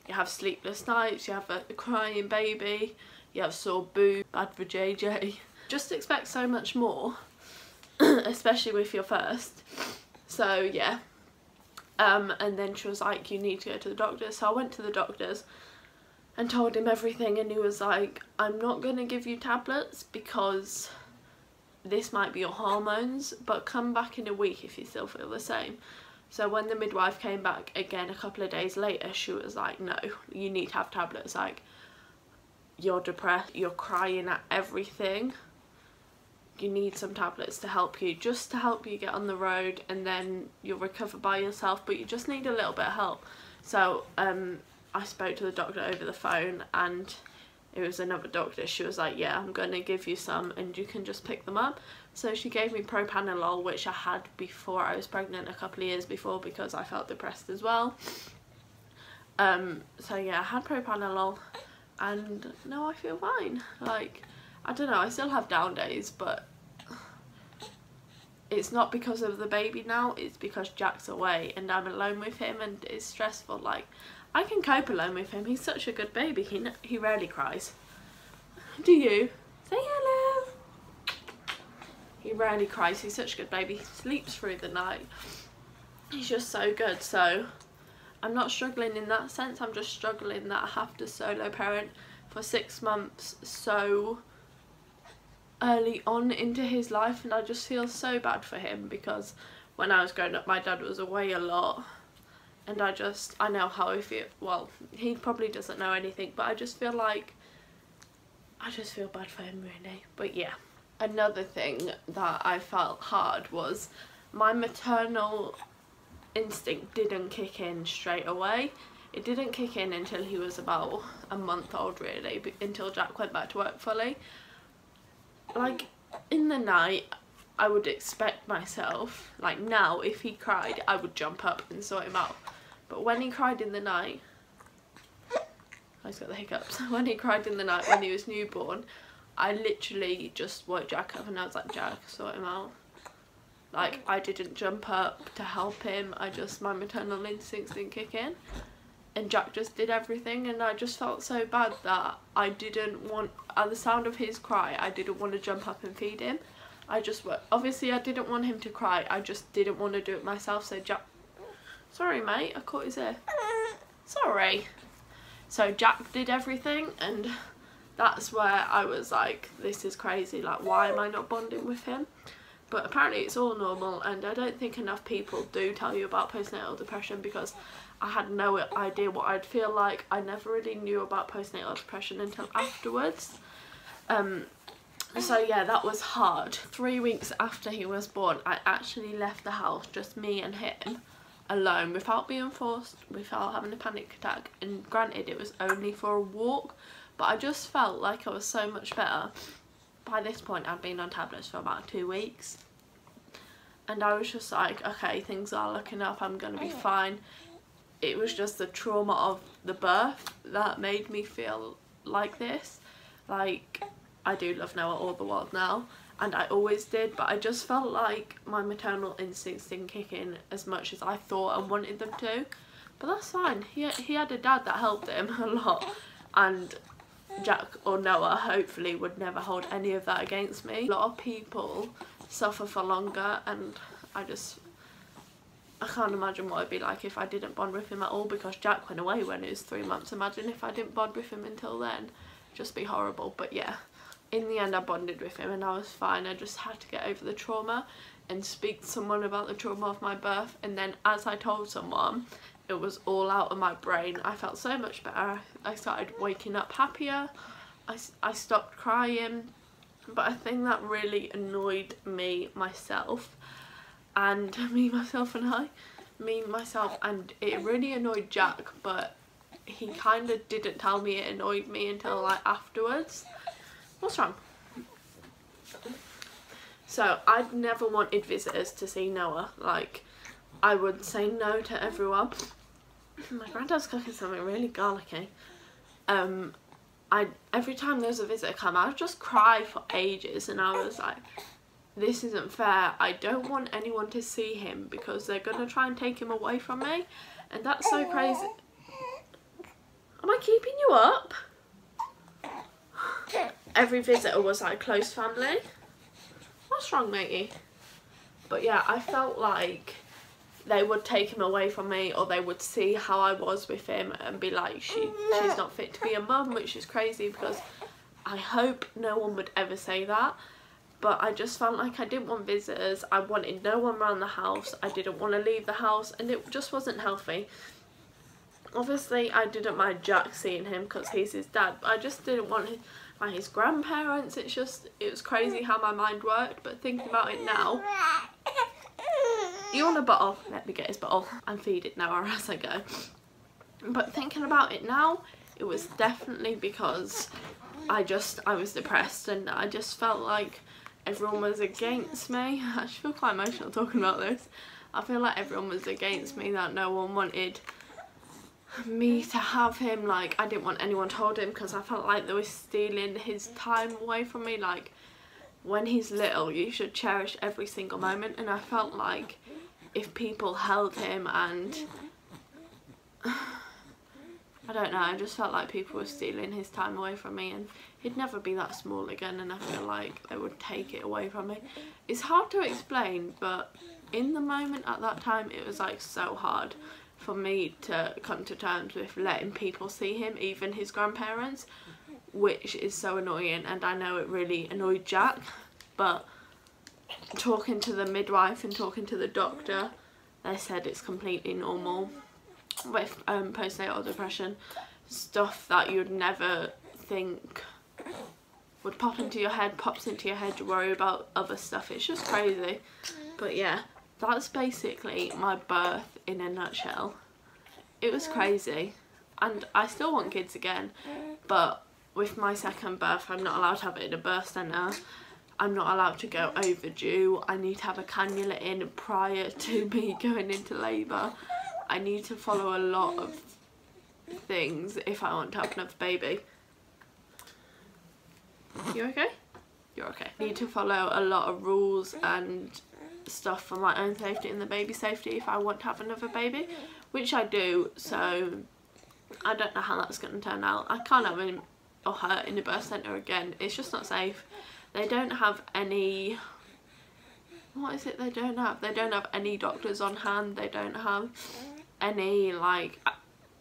A: you have sleepless nights, you have a crying baby, you have sore boobs, bad for JJ. Just expect so much more, especially with your first. So yeah, and then she was like, "You need to go to the doctor." So I went to the doctors and told him everything, and he was like, "I'm not going to give you tablets because this might be your hormones, but come back in a week if you still feel the same." So when the midwife came back again a couple of days later, she was like, "No, you need to have tablets. Like, you're depressed, you're crying at everything, you need some tablets to help you, just to help you get on the road, and then you'll recover by yourself, but you just need a little bit of help." So I spoke to the doctor over the phone, and it was another doctor. She was like, "Yeah, I'm going to give you some and you can just pick them up." So she gave me propanolol, which I had before I was pregnant, a couple of years before, because I felt depressed as well. So yeah, I had propanolol, and now I feel fine. Like, I don't know, I still have down days, but it's not because of the baby now, it's because Jack's away and I'm alone with him, and it's stressful. Like, I can cope alone with him, he's such a good baby, he rarely cries. Do you? Say hello! He rarely cries, he's such a good baby, he sleeps through the night. He's just so good, so I'm not struggling in that sense, I'm just struggling that I have to solo parent for 6 months so early on into his life, and I just feel so bad for him, because when I was growing up my dad was away a lot, and I know how I feel. Well, he probably doesn't know anything, but I just feel like, I just feel bad for him really. But yeah, another thing that I felt hard was my maternal instinct didn't kick in straight away. It didn't kick in until he was about a month old really, until Jack went back to work fully. Like, in the night I would expect myself, like now, if he cried I would jump up and sort him out, but when he cried in the night, I've got the hiccups, when he cried in the night when he was newborn, I literally just woke Jack up and I was like, "Jack, sort him out." Like, I didn't jump up to help him, my maternal instincts didn't kick in, and Jack just did everything, and I just felt so bad that I didn't want, at the sound of his cry, I didn't want to jump up and feed him. Obviously I didn't want him to cry, I just didn't want to do it myself, so Jack, sorry mate, I caught his ear, sorry. So Jack did everything, and that's where I was like, this is crazy, like, why am I not bonding with him? But apparently it's all normal, and I don't think enough people do tell you about postnatal depression, because I had no idea what I'd feel like. I never really knew about postnatal depression until afterwards. So yeah, that was hard. 3 weeks after he was born, I actually left the house, just me and him, alone, without being forced, without having a panic attack. And granted, it was only for a walk, but I just felt like I was so much better. By this point I'd been on tablets for about 2 weeks, and I was just like, okay, things are looking up, I'm gonna be fine. It was just the trauma of the birth that made me feel like this. Like, I do love Noah all the world now, and I always did, but I just felt like my maternal instincts didn't kick in as much as I thought and wanted them to. But that's fine, he had a dad that helped him a lot. and Jack or Noah hopefully would never hold any of that against me. A lot of people suffer for longer, and I can't imagine what it'd be like if I didn't bond with him at all, because Jack went away when he was 3 months. Imagine if I didn't bond with him until then. It'd just be horrible. But yeah, in the end I bonded with him and I was fine. I just had to get over the trauma and speak to someone about the trauma of my birth, and then as I told someone, it was all out of my brain. I felt so much better. I started waking up happier. I stopped crying. But a thing that really annoyed me, myself, and it really annoyed Jack, but he kind of didn't tell me it annoyed me until like afterwards. What's wrong? So I'd never wanted visitors to see Noah. Like, I would say no to everyone. My granddad's cooking something really garlicky. Every time there was a visitor come, I would just cry for ages, and I was like, this isn't fair. I don't want anyone to see him because they're gonna try and take him away from me, and that's so crazy. Am I keeping you up? Every visitor was like close family. What's wrong, matey? But yeah, I felt like they would take him away from me, or they would see how I was with him and be like, she's not fit to be a mum, which is crazy because I hope no one would ever say that. But I just felt like I didn't want visitors. I wanted no one around the house. I didn't want to leave the house, and it just wasn't healthy. Obviously I didn't mind Jack seeing him because he's his dad, but I just didn't want his grandparents. It was crazy how my mind worked. But thinking about it now, you want a bottle? Let me get his bottle and feed it now as I go. But thinking about it now, it was definitely because I was depressed, and I just felt like everyone was against me. I actually feel quite emotional talking about this. I feel like everyone was against me, that no one wanted me to have him. Like, I didn't want anyone to hold him because I felt like they were stealing his time away from me. Like, when he's little, you should cherish every single moment, and I felt like if people held him, and I don't know, I just felt like people were stealing his time away from me, and he'd never be that small again, and I feel like they would take it away from me. It's hard to explain, but in the moment at that time, it was like so hard for me to come to terms with letting people see him, even his grandparents, which is so annoying, and I know it really annoyed Jack. But talking to the midwife and talking to the doctor, they said it's completely normal with postnatal depression. Stuff that you'd never think would pop into your head pops into your head. You worry about other stuff. It's just crazy. But yeah, that's basically my birth in a nutshell. It was crazy, and I still want kids again, but with my second birth, I'm not allowed to have it in a birth centre. I'm not allowed to go overdue. I need to have a cannula in prior to me going into labour. I need to follow a lot of things if I want to have another baby. You okay? You're okay. I need to follow a lot of rules and stuff for my own safety and the baby's safety if I want to have another baby, which I do, so I don't know how that's going to turn out. I can't have him or her in the birth centre again. It's just not safe. They don't have any, what is it they don't have? They don't have any doctors on hand. They don't have any, like,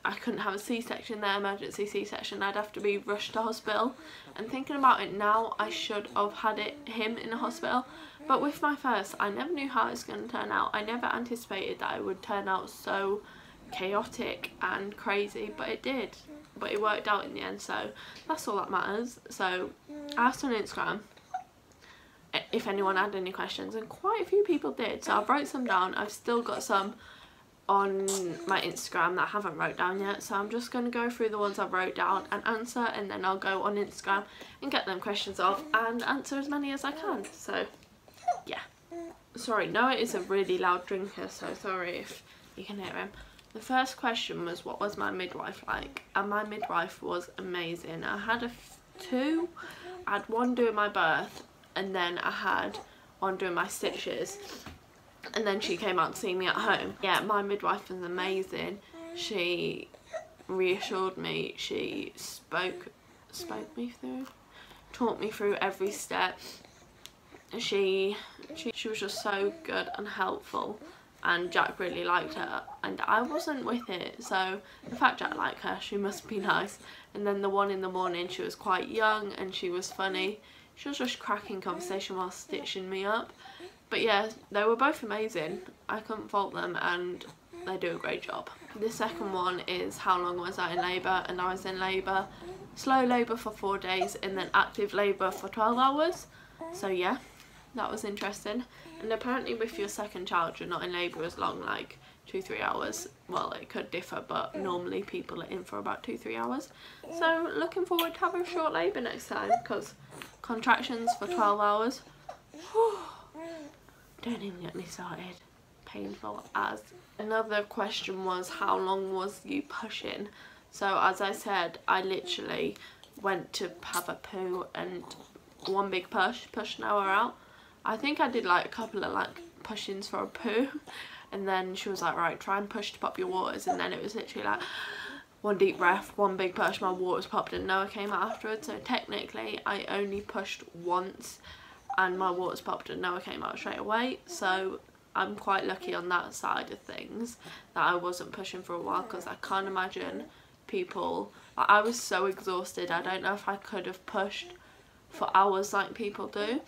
A: I couldn't have a C-section there, emergency C-section. I'd have to be rushed to hospital. And thinking about it now, I should have had him in a hospital. But with my first, I never knew how it was going to turn out. I never anticipated that it would turn out so chaotic and crazy, but it did. But it worked out in the end, so that's all that matters. So I asked on Instagram if anyone had any questions, and quite a few people did. So I wrote some down. I've still got some on my Instagram that I haven't wrote down yet, so I'm just going to go through the ones I wrote down and answer, and then I'll go on Instagram and get them questions off and answer as many as I can. So yeah, sorry, Noah is a really loud drinker, so sorry if you can hear him. The first question was, what was my midwife like? And my midwife was amazing. I had two. I had one doing my birth, and then I had one doing my stitches, and then she came out to see me at home. Yeah, my midwife was amazing. She reassured me. She spoke me through, taught me through every step. She was just so good and helpful, and Jack really liked her, and I wasn't with it, so the fact Jack liked her, she must be nice. And then the one in the morning, she was quite young and she was funny. She was just cracking conversation while stitching me up. But yeah, they were both amazing. I couldn't fault them, and they do a great job. The second one is how long was I in labour, and I was in labour, slow labour for 4 days and then active labour for 12 hours. So yeah, that was interesting. And apparently with your second child you're not in labour as long, like 2-3 hours. Well, it could differ, but normally people are in for about 2-3 hours. So looking forward to having a short labour next time, because contractions for 12 hours, whew, don't even get me started. Painful as. Another question was, how long was you pushing? So as I said, I literally went to have a poo and one big push an hour out. I think I did like a couple of like push-ins for a poo, and then she was like, right, try and push to pop your waters, and then it was literally like one deep breath, one big push, my waters popped and Noah came out afterwards. So technically I only pushed once and my waters popped and Noah came out straight away. So I'm quite lucky on that side of things that I wasn't pushing for a while, because I can't imagine people, like, I was so exhausted. I don't know if I could have pushed for hours like people do.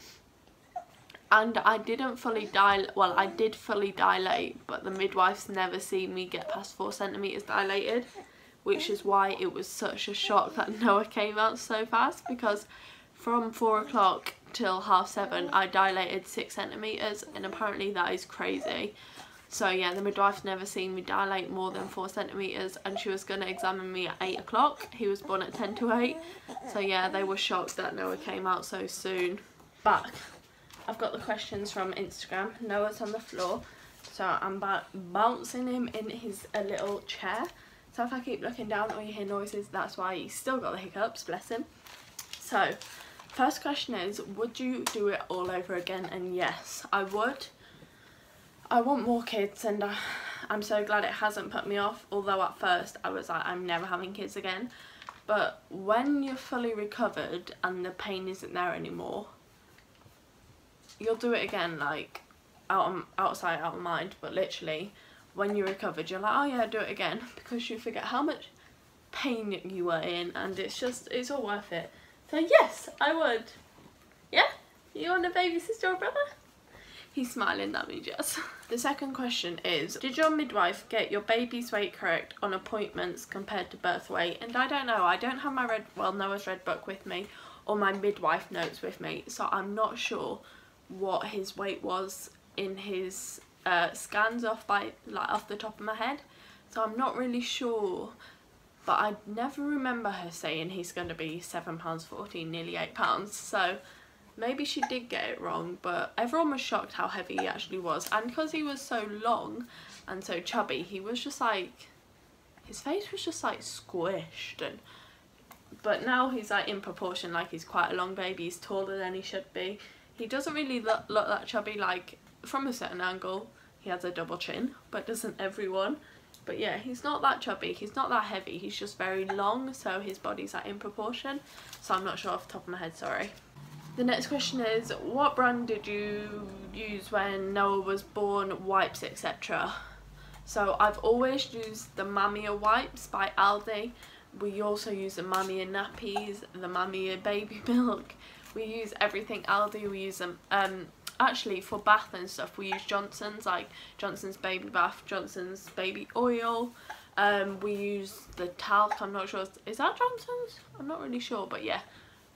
A: And I didn't fully dilate, well, I did fully dilate, but the midwives never see me get past 4 centimetres dilated, which is why it was such a shock that Noah came out so fast, because from 4 o'clock till 7:30 I dilated 6 centimetres, and apparently that is crazy. So yeah, the midwife never seen me dilate more than 4 centimetres, and she was going to examine me at 8 o'clock. He was born at 10 to 8. So yeah, they were shocked that Noah came out so soon. Back. I've got the questions from Instagram. Noah's on the floor, so I'm bouncing him in his little chair. So if I keep looking down or you hear noises, that's why he's still got the hiccups, bless him. So first question is, would you do it all over again? And yes, I would. I want more kids, and I'm so glad it hasn't put me off, although at first I was like, I'm never having kids again. But when you're fully recovered and the pain isn't there anymore, you'll do it again, like outside, out of mind. But literally when you're recovered, you're like, oh yeah, do it again, because you forget how much pain you were in, and it's all worth it. So yes, I would. Yeah? You want a baby sister or brother? He's smiling, that means yes. The second question is, did your midwife get your baby's weight correct on appointments compared to birth weight? And I don't know, I don't have my Noah's red book with me, or my midwife notes with me, so I'm not sure what his weight was in his scans off the top of my head. So I'm not really sure, but I never remember her saying he's going to be £7.14, nearly £8. So maybe she did get it wrong, but everyone was shocked how heavy he actually was. And because he was so long and so chubby, he was just like, his face was just like squished. But now he's like in proportion, like he's quite a long baby, he's taller than he should be. He doesn't really look that chubby, like from a certain angle. He has a double chin, but doesn't everyone? But yeah, he's not that chubby, he's not that heavy, he's just very long, so his body's like in proportion. So I'm not sure off the top of my head, sorry. The next question is, what brand did you use when Noah was born, wipes, etc.? So I've always used the Mamia wipes by Aldi. We also use the Mamia nappies, the Mamia baby milk. We use everything Aldi. We use them, actually for bath and stuff, we use Johnson's, like Johnson's baby bath, Johnson's baby oil. We use the talc, I'm not sure, is that Johnson's? I'm not really sure, but yeah.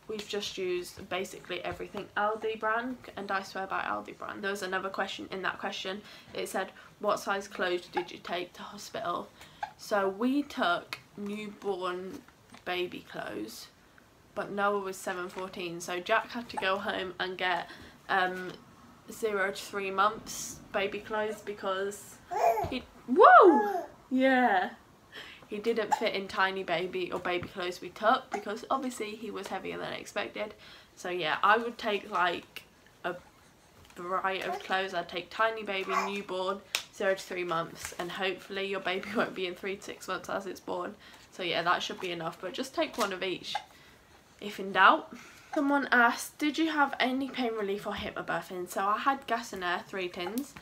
A: We've just used basically everything Aldi brand, and I swear by Aldi brand. There was another question in that question. It said, what size clothes did you take to hospital? So we took newborn baby clothes, but Noah was 7.14, so Jack had to go home and get 0 to 3 months baby clothes, because he, whoa, yeah, he didn't fit in tiny baby or baby clothes we took, because obviously he was heavier than expected. So yeah, I would take like a variety of clothes. I'd take tiny baby, newborn, 0 to 3 months, and hopefully your baby won't be in 3 to 6 months as it's born. So yeah, that should be enough, but just take one of each if in doubt. Someone asked, did you have any pain relief or hypnobirthing? So I had gas and air, 3 tins,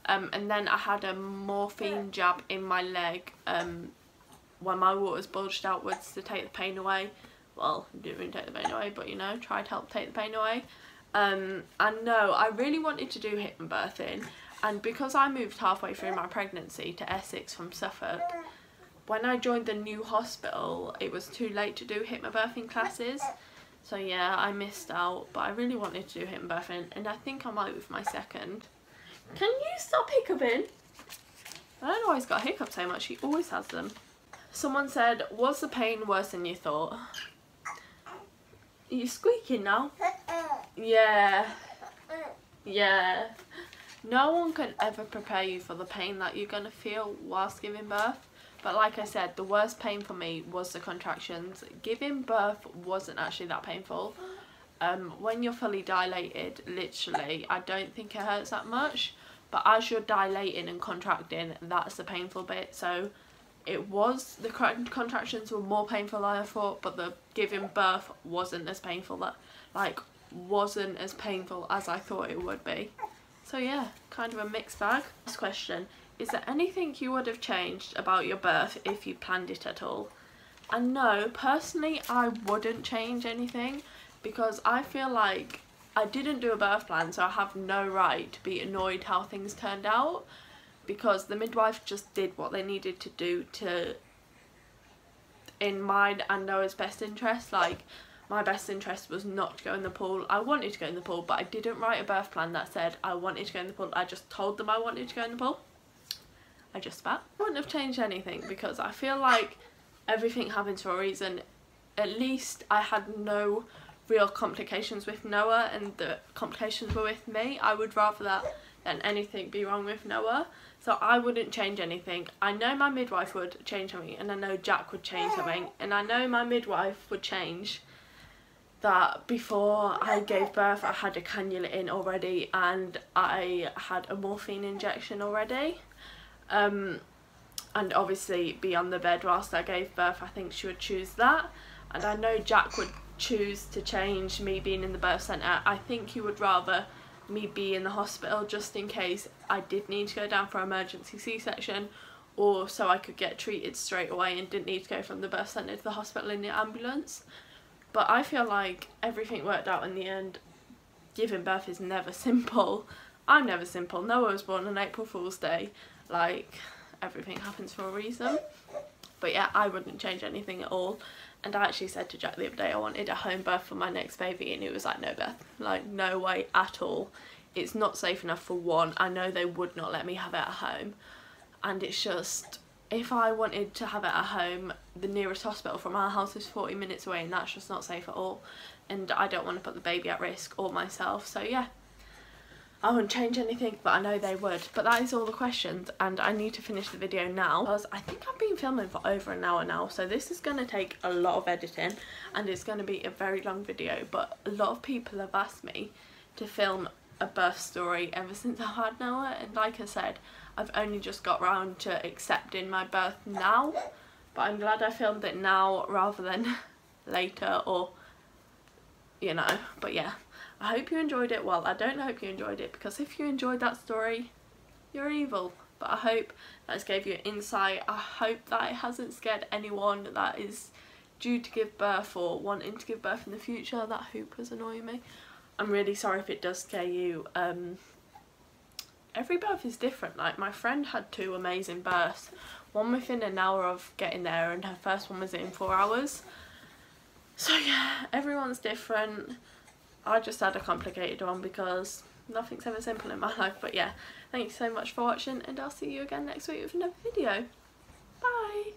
A: and then I had a morphine jab in my leg when my waters bulged outwards to take the pain away. Well, it didn't really take the pain away, but you know, tried to help take the pain away. And no, I really wanted to do hypnobirthing, and because I moved halfway through my pregnancy to Essex from Suffolk, when I joined the new hospital it was too late to do hypnobirthing classes. So yeah, I missed out, but I really wanted to do hypnobirthing, and I think I might with my second. Can you stop hiccuping? I don't know why he's got hiccups so much, he always has them. Someone said, was the pain worse than you thought? Are you squeaking now? Yeah. Yeah. No one can ever prepare you for the pain that you're going to feel whilst giving birth. But like I said, the worst pain for me was the contractions. Giving birth wasn't actually that painful. When you're fully dilated, literally, I don't think it hurts that much. But as you're dilating and contracting, that's the painful bit. So it was, the contractions were more painful than I thought, but the giving birth wasn't as painful, wasn't as painful as I thought it would be. So yeah, kind of a mixed bag. Next question, is there anything you would have changed about your birth if you planned it at all? And no, personally I wouldn't change anything, because I feel like I didn't do a birth plan, so I have no right to be annoyed how things turned out, because the midwife just did what they needed to do to, in mine and Noah's best interest. Like, my best interest was not to go in the pool. I wanted to go in the pool, but I didn't write a birth plan that said I wanted to go in the pool. I just told them I wanted to go in the pool. I just spat. I wouldn't have changed anything, because I feel like everything happens for a reason. At least I had no real complications with Noah, and the complications were with me. I would rather that than anything be wrong with Noah. So I wouldn't change anything. I know my midwife would change something, and I know Jack would change something, and I know my midwife would change that before I gave birth I had a cannula in already, and I had a morphine injection already. And obviously be on the bed whilst I gave birth. I think she would choose that, and I know Jack would choose to change me being in the birth centre. I think he would rather me be in the hospital just in case I did need to go down for emergency C-section, or so I could get treated straight away and didn't need to go from the birth centre to the hospital in the ambulance. But I feel like everything worked out in the end. Giving birth is never simple. I'm never simple. Noah was born on April Fool's Day. Like, everything happens for a reason. But yeah, I wouldn't change anything at all. And I actually said to Jack the other day I wanted a home birth for my next baby, and he was like, no Beth, like no way at all. It's not safe enough for one. I know they would not let me have it at home, and it's just, if I wanted to have it at home, the nearest hospital from our house is 40 minutes away, and that's just not safe at all, and I don't want to put the baby at risk or myself. So yeah, I wouldn't change anything, but I know they would. But that is all the questions, and I need to finish the video now because I think I've been filming for over an hour now, so this is going to take a lot of editing and it's going to be a very long video. But a lot of people have asked me to film a birth story ever since I've had Noah, and like I said, I've only just got round to accepting my birth now, but I'm glad I filmed it now rather than later, or you know. But yeah, I hope you enjoyed it. Well, I don't hope you enjoyed it, because if you enjoyed that story, you're evil. But I hope that's gave you insight. I hope that it hasn't scared anyone that is due to give birth or wanting to give birth in the future. That hoop was annoying me. I'm really sorry if it does scare you. Every birth is different. Like, my friend had 2 amazing births, one within an hour of getting there, and her first one was in 4 hours. So yeah, everyone's different. I just had a complicated one because nothing's ever simple in my life. But yeah, thank you so much for watching, and I'll see you again next week with another video. Bye!